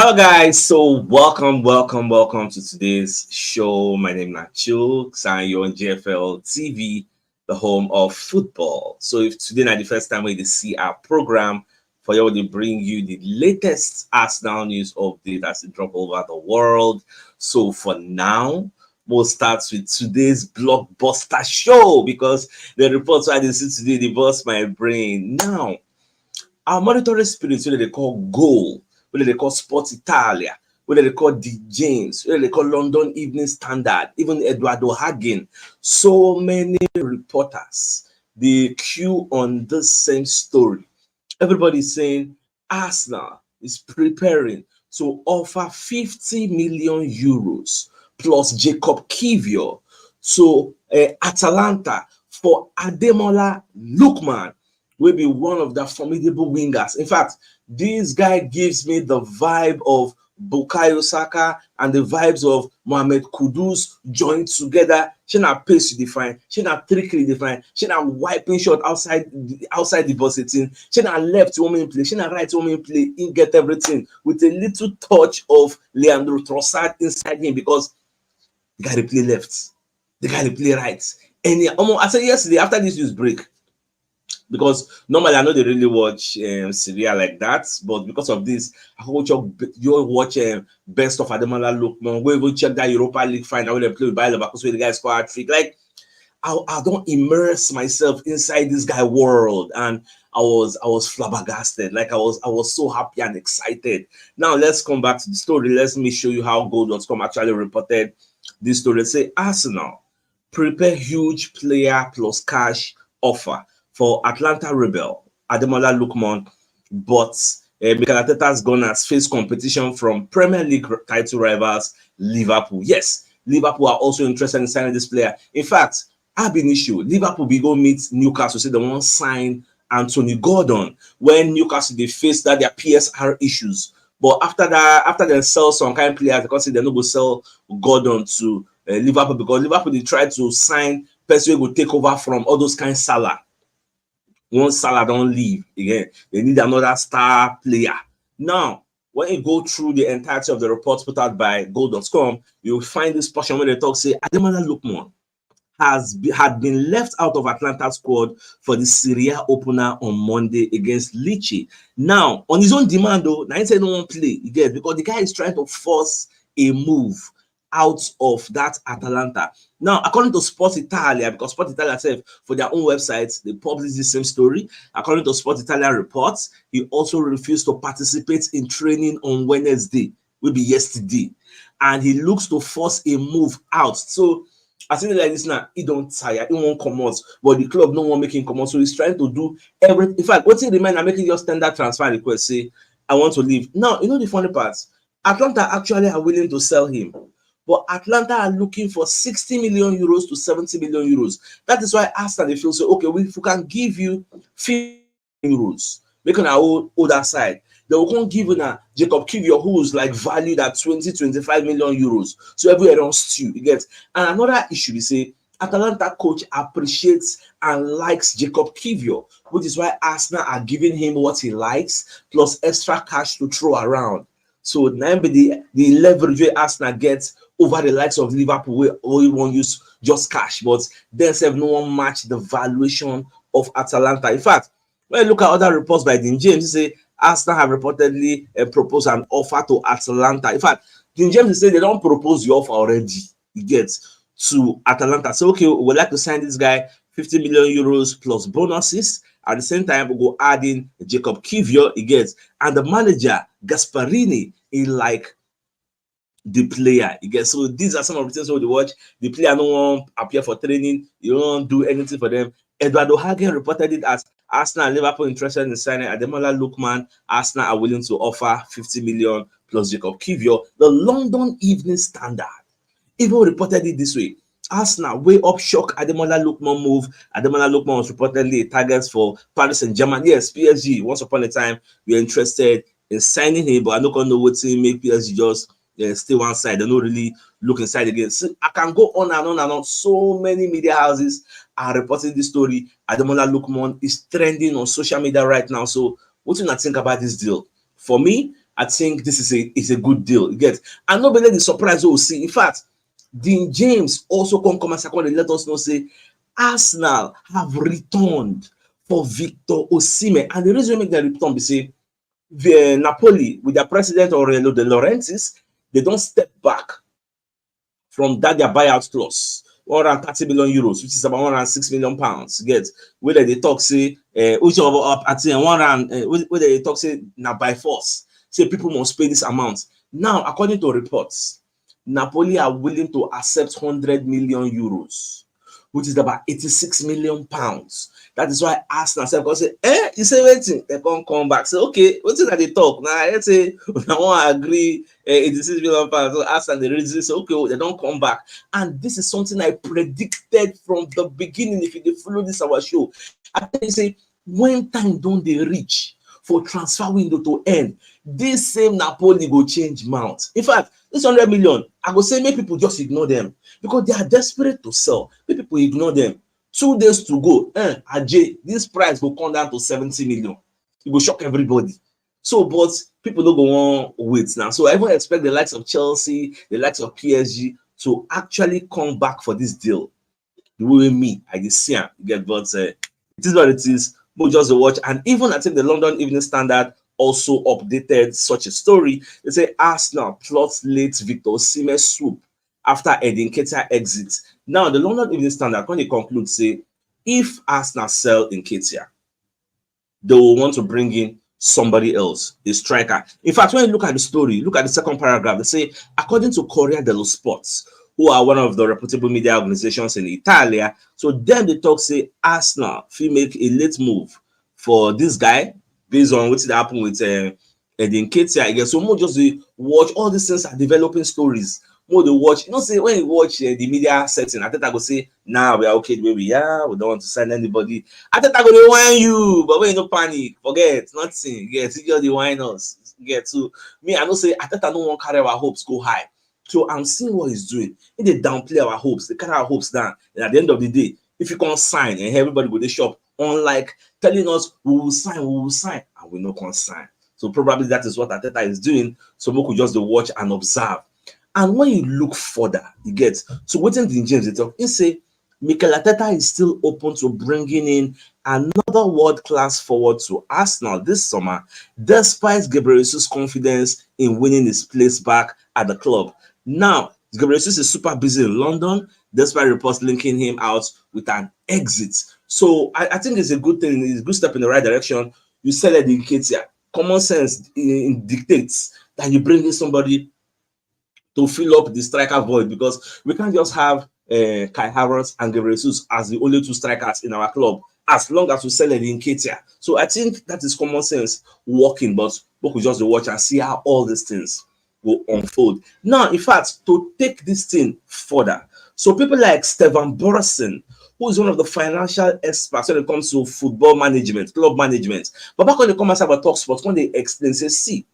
Hello guys, so welcome to today's show. My name is CHUKS and you're on JFL TV, the home of football. So if today is the first time we see our program, for you to bring you the latest Arsenal news update as it drop over the world. So for now, we'll start with today's blockbuster show because the reports I did see today, they burst my brain. Now, our monitoring spirits, what they call Goal, what they call Sports Italia, what they call D. James, what they call London Evening Standard, even Eduardo Hagen, so many reporters, they queue on this same story. Everybody's saying Arsenal is preparing to offer 50 million euros plus Jacob Kivior to Atalanta for Ademola Lookman, will be one of the formidable wingers. In fact, this guy gives me the vibe of Bukayo Saka and the vibes of Mohamed Kudus joined together. She not pace define, she not trickery define, she not wiping shot outside the box sitting, she not left woman play, she not right woman play, he get everything with a little touch of Leandro Trossard inside him because the guy play left, the guy play right. And I said yesterday after this news break, because normally I know they really watch Syria like that, but because of this, I watch you watch best of Ademola Lookman. We will check that Europa League final when they play with Bayer Leverkusen where the guy score a trick. Like I don't immerse myself inside this guy world, and I was flabbergasted. Like I was so happy and excited. Now let's come back to the story. Let me show you how Goal.com actually reported this story. Say Arsenal prepare huge player plus cash offer for Atlanta Rebel, Ademola Lookman, but Mikel Arteta's Gunners face competition from Premier League title rivals Liverpool. Yes, Liverpool are also interested in signing this player. In fact, ab initio, Liverpool be go meet Newcastle, say they want sign Anthony Gordon when Newcastle they face that their PSR issues. But after they sell some kind of players, because they're not going to sell Gordon to Liverpool because Liverpool they try to sign person who will take over from all those kind of Salah. Once Salah don't leave again, they need another star player. Now, when you go through the entirety of the reports put out by Goal.com, you'll find this portion where they talk say Ademola Lookman had been left out of Atlanta squad for the Serie A opener on Monday against Lecce. Now, on his own demand, though, now he said no one play, you get, because the guy is trying to force a move out of that Atalanta. Now, according to Sport Italia, because Sport Italia said for their own websites, they published the same story. According to Sport Italia reports, he also refused to participate in training on Wednesday, will be yesterday, and he looks to force a move out. So, I think like this now, he don't tire, he won't come out, but the club no one making come out. So he's trying to do everything. In fact, what's in the mind, I'm making your standard transfer request, say, I want to leave. Now, you know the funny part, Atlanta actually are willing to sell him. But Atlanta are looking for 60 million euros to 70 million euros. That is why Arsenal they feel so okay. If we can give you 50 euros, make on our older side, they will give you now Jacob Kivior, who's like valued at 20-25 million euros. So everywhere don't stew, you get. And another issue is say Atalanta coach appreciates and likes Jacob Kivior, which is why Arsenal are giving him what he likes plus extra cash to throw around. So now the leverage where Arsenal gets over the likes of Liverpool, where all won't use just cash, but then no one match the valuation of Atalanta. In fact, when you look at other reports by Dean James, he say Arsenal have reportedly proposed an offer to Atalanta. In fact, Dean James say they don't propose the offer already. He gets to Atalanta. So okay, we'd like to sign this guy 50 million euros plus bonuses. At the same time, we'll go add in Jacob Kivior, he gets, and the manager Gasparini in like the player. You get, so these are some of the things we watch. The player no one appear for training, you don't do anything for them. Eduardo Hagen reported it as Arsenal and Liverpool interested in signing Ademola Lookman. Arsenal are willing to offer 50 million plus Jacob Kivior. The London Evening Standard even reported it this way. Arsenal way up shock Ademola Lookman move. Ademola Lookman was reportedly a target for Paris Saint-Germain. Yes, PSG. Once upon a time, we were interested in signing him, but I don't know what to make PSG just stay one side. They don't really look inside again. So I can go on and on and on. So many media houses are reporting this story. Ademola Lookman is trending on social media right now. So what do you think about this deal? For me, I think this is a good deal. You get, and nobody is surprised we'll see. In fact, Dean James also come and second let us know say Arsenal have returned for Victor Osimhen, and the reason we make the return be say the Napoli with their president Aurelio De Laurentiis, they don't step back from that their buyout clause. 130 million euros, which is about 106 million pounds. Get whether they talk say which of up at 100 whether they talk say now by force. Say people must pay this amount. Now, according to reports, Napoli are willing to accept 100 million euros, which is about 86 million pounds. That is why Arsenal said, because say, you say waiting, they can't come back. So okay, what's it that they talk? Now let's say I want to agree 86 million pounds. So Arsenal they reduce so okay, they don't come back. And this is something I predicted from the beginning. If you follow this our show, I tell you say when time don't they reach for transfer window to end, this same Napoli go change mount. In fact, this 100 million, I go say make people just ignore them because they are desperate to sell. Make people ignore them. 2 days to go, AJ, this price will come down to 70 million. It will shock everybody. So, but people don't go on wait now. So I even expect the likes of Chelsea, the likes of PSG to actually come back for this deal. The way me, I just see it, get, but it is what it is. We'll just watch. And even I think the London Evening Standard also updated such a story. They say Arsenal plots late Victor Osimhen swoop after Nketiah exits. Now, the London Evening Standard, when they conclude, say, if Arsenal sell Nketiah, they will want to bring in somebody else, a striker. In fact, when you look at the story, look at the second paragraph, they say, according to Corriere dello Sport, who are one of the reputable media organizations in Italy, so then they talk, say, Arsenal will make a late move for this guy, based on what happened with Nketiah again. So more just watch all these things are developing stories. More they watch, you know, say when you watch the media setting, I think I go say, nah, we are okay the way we are, we don't want to sign anybody. I think I go to whine you, but when you no panic, forget nothing. Get you just the whine us. Get to me, I don't say I think I don't want to carry our hopes go high. So I'm seeing what he's doing. If they downplay our hopes, they carry our hopes down. And at the end of the day, if you can't sign and everybody go to the shop, unlike telling us we will sign, and we no can sign. So probably that is what Ateta is doing. So we could just watch and observe. And when you look further, you get so waiting the James they talk, he say Mikel Arteta is still open to bringing in another world-class forward to Arsenal this summer, despite Gabriel Jesus' confidence in winning his place back at the club. Now, Gabriel Jesus is super busy in London, despite reports linking him out with an exit. So I think it's a good thing, it's a good step in the right direction. You said that in Nketiah. Common sense dictates that you bring in somebody to fill up the striker void, because we can't just have Kai Havertz and Gabriel Jesus as the only two strikers in our club as long as we sell it in Nketiah. So I think that is common sense working, but we could just watch and see how all these things will unfold. Now, in fact, to take this thing further, so people like Stefan Borison, who is one of the financial experts when it comes to football management, club management, but back when they come and about talk sports, when they explain, say, see,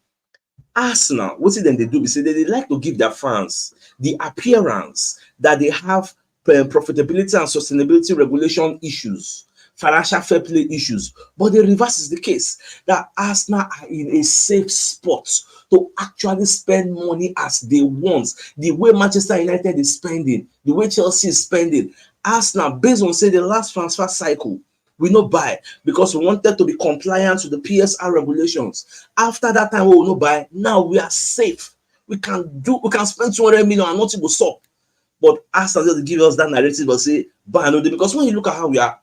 Arsenal, what then they do? They say they like to give their fans the appearance that they have profitability and sustainability regulation issues, financial fair play issues. But the reverse is the case, that Arsenal are in a safe spot to actually spend money as they want. The way Manchester United is spending, the way Chelsea is spending, Arsenal, based on, say, the last transfer cycle, we not buy because we wanted to be compliant with the PSR regulations. After that time, we will not buy. Now we are safe. We can spend 200 million and nothing will stop. But Arsenal just give us that narrative but say buy another, because when you look at how we are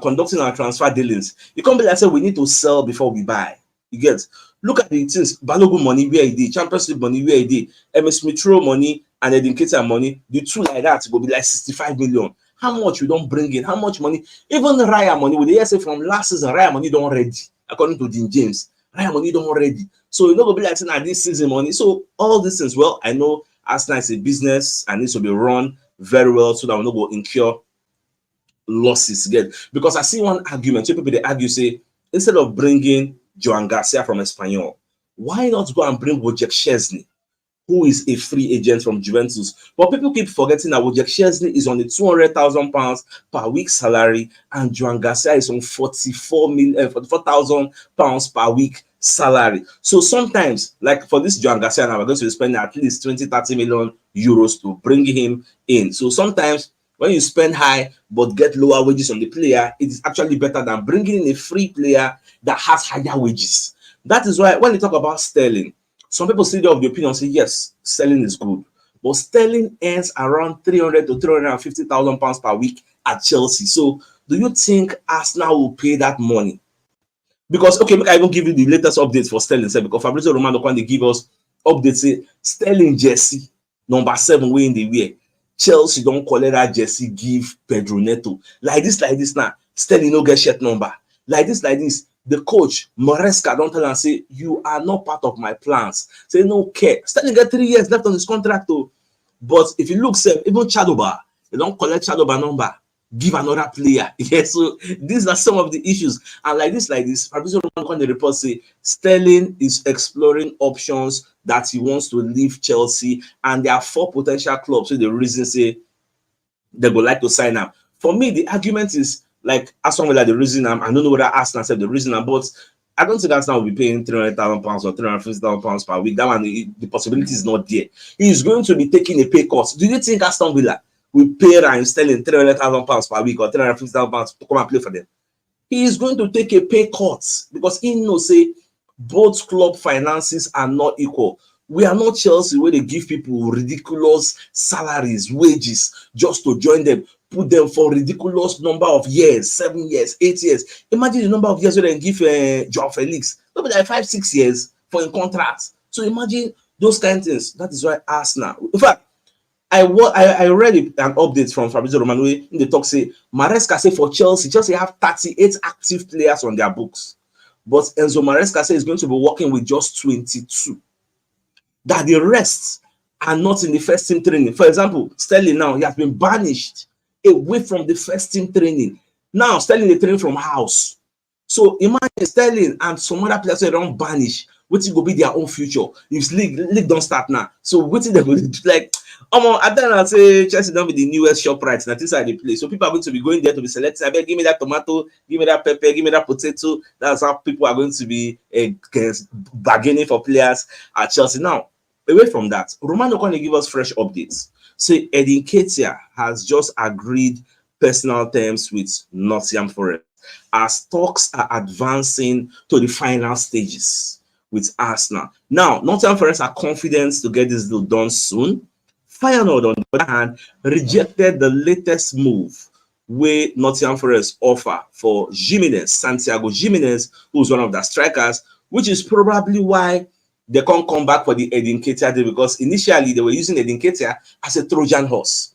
conducting our transfer dealings, you can't be like say we need to sell before we buy. You get, look at the things, Balogun money where it did, Champions League money where it did, MS Smith Rowe money and Nketiah money, the two like that will be like 65 million. How much we don't bring in? How much money? Even Raya money, with the say from last season, Raya money don't ready. According to Dean James, Raya money don't ready. So you know go be like saying this season money. So all these things, well, I know Arsenal is a business and needs to be run very well so that we not go incur losses again. Because I see one argument, so people they argue, say, instead of bringing Joan Garcia from Espanyol, why not go and bring Wojciech Szczesny, who is a free agent from Juventus. But people keep forgetting that Wojciech Szczesny is on the £200,000 per week salary, and Joan Garcia is on £44,000 per week salary. So sometimes, like for this Joan Garcia, now we're going to spend at least 20-30 million euros to bring him in. So sometimes when you spend high but get lower wages on the player, it is actually better than bringing in a free player that has higher wages. That is why when you talk about Sterling, some people still of the opinion say yes, Sterling is good, but Sterling earns around 300 to 350,000 pounds per week at Chelsea. So do you think Arsenal will pay that money? Because okay, I even give you the latest updates for Sterling, because Fabrizio Romano when they give us updates, say Sterling jersey number 7 way in the wear. Chelsea don't collect that jersey, give Pedro Neto. Like this now. Sterling no get shirt number. Like this. The coach Maresca don't tell and say you are not part of my plans. Say no care. Sterling get 3 years left on his contract though. But if you look, even Chadoba, they don't collect Chadoba number. Give another player. Yeah, so these are some of the issues. And like this, Fabrizio Romano the report say Sterling is exploring options that he wants to leave Chelsea, and there are 4 potential clubs. So the reason say they would like to sign up. For me, the argument is like Aston Villa the reason I don't know whether Arsenal said the reason, but I don't think Arsenal will be paying £300,000 or £350,000 per week. That one, the possibility is not there. He is going to be taking a pay cut. Do you think Aston Villa will pay Raheem Sterling £300,000 per week or £350,000 to come and play for them? He is going to take a pay cut because he knows say both club finances are not equal. We are not Chelsea where they give people ridiculous salaries, wages just to join them, put them for ridiculous number of years, 7 years, 8 years. Imagine the number of years where they give Joao Felix, maybe like 5-6 years for a contract. So imagine those kind of things. That is why Arsenal. In fact, I read an update from Fabrizio Romano in the talk say Maresca say for Chelsea have 38 active players on their books, but Enzo Maresca say is going to be working with just 22. That the rest are not in the first team training. For example, Sterling now he has been banished away from the first team training. Now Sterling they train from house. So imagine Sterling and some other players don't banish. What will be their own future if league don't start now? So what they will like? I don't say Chelsea don't be the newest shop right now. This are the place. So people are going to be going there to be selecting. I bet give me that tomato, give me that pepper, give me that potato. That's how people are going to be bargaining for players at Chelsea. Now, away from that, Romano going to give us fresh updates. Say Nketiah has just agreed personal terms with Nottingham Forest as talks are advancing to the final stages with Arsenal. Now, Nottingham Forest are confident to get this deal done soon. Feyenoord, on the other hand, rejected the latest move where Nottingham Forest offer for Santiago Gimenez, who's one of the strikers, which is probably why they can't come back for the Nketiah deal, because initially they were using Nketiah as a Trojan horse.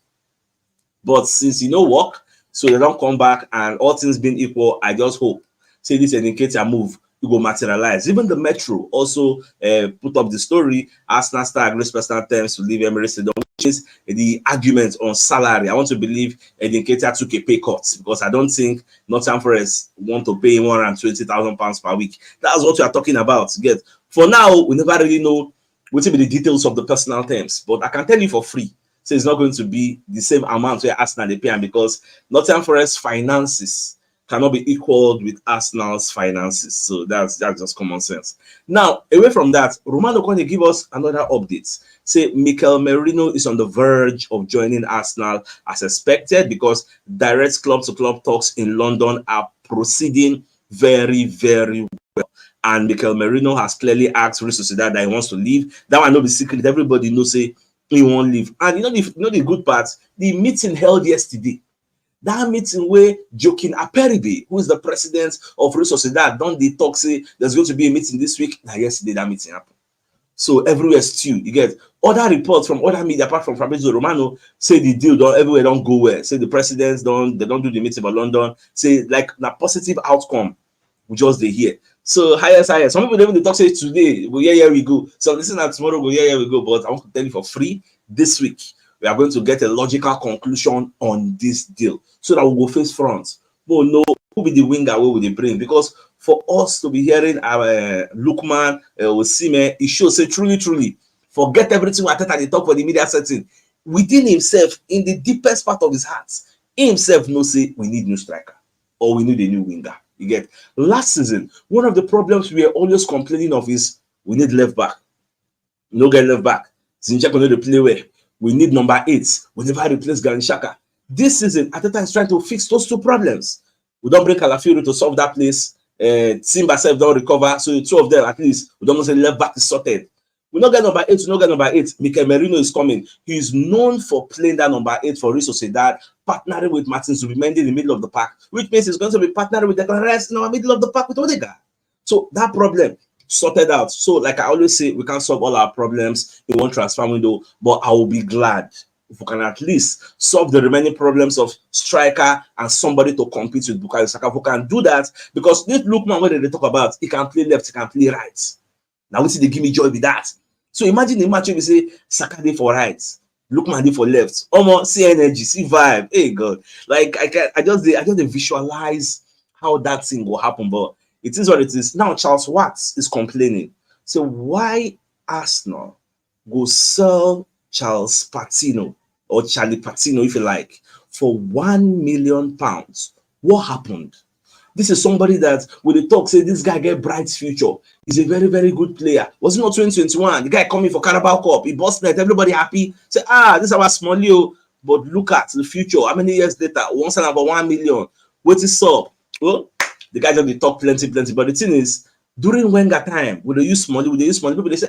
But since work, so they don't come back, and all things being equal, I just hope say this Nketiah move to go materialize. Even the Metro also put up the story. Arsenal star agrees personal terms to leave Emirates, which is the argument on salary. I want to believe Nketiah took a pay cut because I don't think Nottingham Forest want to pay him £120,000 per week. That's what we are talking about. Get for now, we never really know what will be the details of the personal terms, but I can tell you for free. So it's not going to be the same amount where Arsenal they pay him, because Nottingham Forest finances cannot be equaled with Arsenal's finances. So that's just common sense. Now, away from that, Romano going to give us another update. Say Mikel Merino is on the verge of joining Arsenal as expected, because direct club-to-club talks in London are proceeding very, very well. And Mikel Merino has clearly asked Real Sociedad that he wants to leave. That one not be secret. Everybody knows say he won't leave. And the good part, the meeting held yesterday. That meeting where Joaquin Aperibe, who is the president of Real Sociedad, don't they talk say there's going to be a meeting this week? Now yesterday that meeting happened. So everywhere stew. You get other reports from other media apart from Fabrizio Romano say the deal everywhere don't go well. Say the presidents don't do the meeting for London. Say like the positive outcome we just they hear. So higher. Some people even talk say today, well, yeah, we go. So this is not tomorrow, go, yeah, we go. But I want to tell you for free this week, we are going to get a logical conclusion on this deal so that we will face front. But no, who be the winger, where will they bring? Because for us to be hearing our Lookman, Osimhen, it shows say truly, Forget everything Arteta they talk for the media setting. Within himself, in the deepest part of his heart, he himself knows say we need new striker or we need a new winger. You get last season, one of the problems we are always complaining of is we need left back. No get left back. Zinchenko no dey play well. We need number 8. We never replace Granit Xhaka. This season, Arteta is trying to fix those two problems. We don't bring Calafiori to solve that place. Timber self don't recover. So the two of them, at least, we don't say left back is sorted. We not get number 8. We not get number 8. Mikel Merino is coming. He is known for playing that number 8 for Real Sociedad, partnering with Martin Zubimendi in the middle of the park, which means he's going to be partnering with the rest in the middle of the park with Odegaard. So that problem sorted out. So, like I always say, we can't solve all our problems in one transfer window, but I will be glad if we can at least solve the remaining problems of striker and somebody to compete with Bukayo Saka. Who can do that, because this Lookman, when they talk about, he can play left, he can play right. Now we see they give me joy with that. So imagine the match we say Saka dey for right, Lookman dey for left. See energy, see vibe. Hey God, like I just visualize how that thing will happen. But it is what it is. Now Charles Watts is complaining. So why Arsenal go sell Charles Patino or Charlie Patino, if you like, for £1 million? What happened? This is somebody that when they talk, say this guy get bright future. He's a very, very good player. Was it not 2021? The guy coming for Carabao Cup. He bust net. Everybody happy. Say, this is our small Leo. But look at the future. How many years later? One sign about 1 million. What is up? Well, the guy just talk plenty. But the thing is, during Wenger time, when they use money, people they say,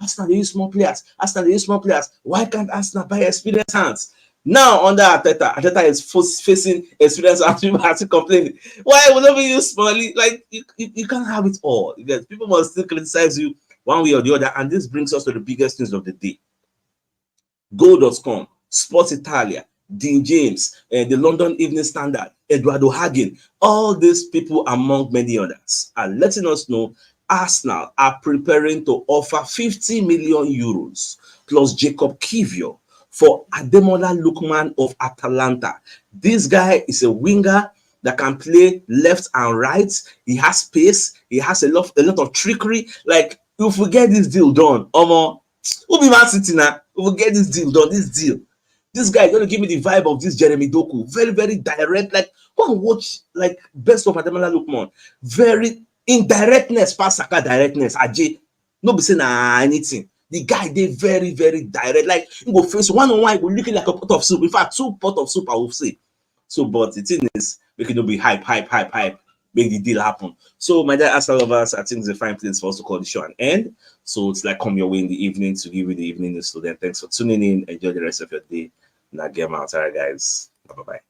Arsenal they use small players. Arsenal they use small players. Why can't Arsenal buy experienced hands? Now under Arteta is facing experience and people are still complaining. Why would not be use money? Like you can't have it all. People must still criticize you one way or the other. And this brings us to the biggest news of the day. Go.com, Sports Italia, Dean James, the London Evening Standard, Eduardo Hagen, all these people among many others are letting us know Arsenal are preparing to offer 50 million euros plus Jacob Kivior for Ademola Lookman of Atalanta. This guy is a winger that can play left and right. He has pace. He has a lot of trickery. Like, if we get this deal done, we'll be Man City now. If we get this deal done, this guy is going to give me the vibe of this Jeremy Doku. Very, very direct. Like, go and watch like best of Ademola Lookman. Very indirectness, past Saka directness. Ajay, no be saying anything. The guy they very, very direct. Like, you go face one-on-one, you go looking like a pot of soup. In fact, 2 pots of soup, I will say. So, but the thing is, we can be hype, make the deal happen. So, my dear Arsenal lovers, I think it's a fine place for us to call the show an end. So, it's like come your way in the evening to give you the evening news. So then, thanks for tuning in. Enjoy the rest of your day. Now, get out. All right, guys. Bye-bye.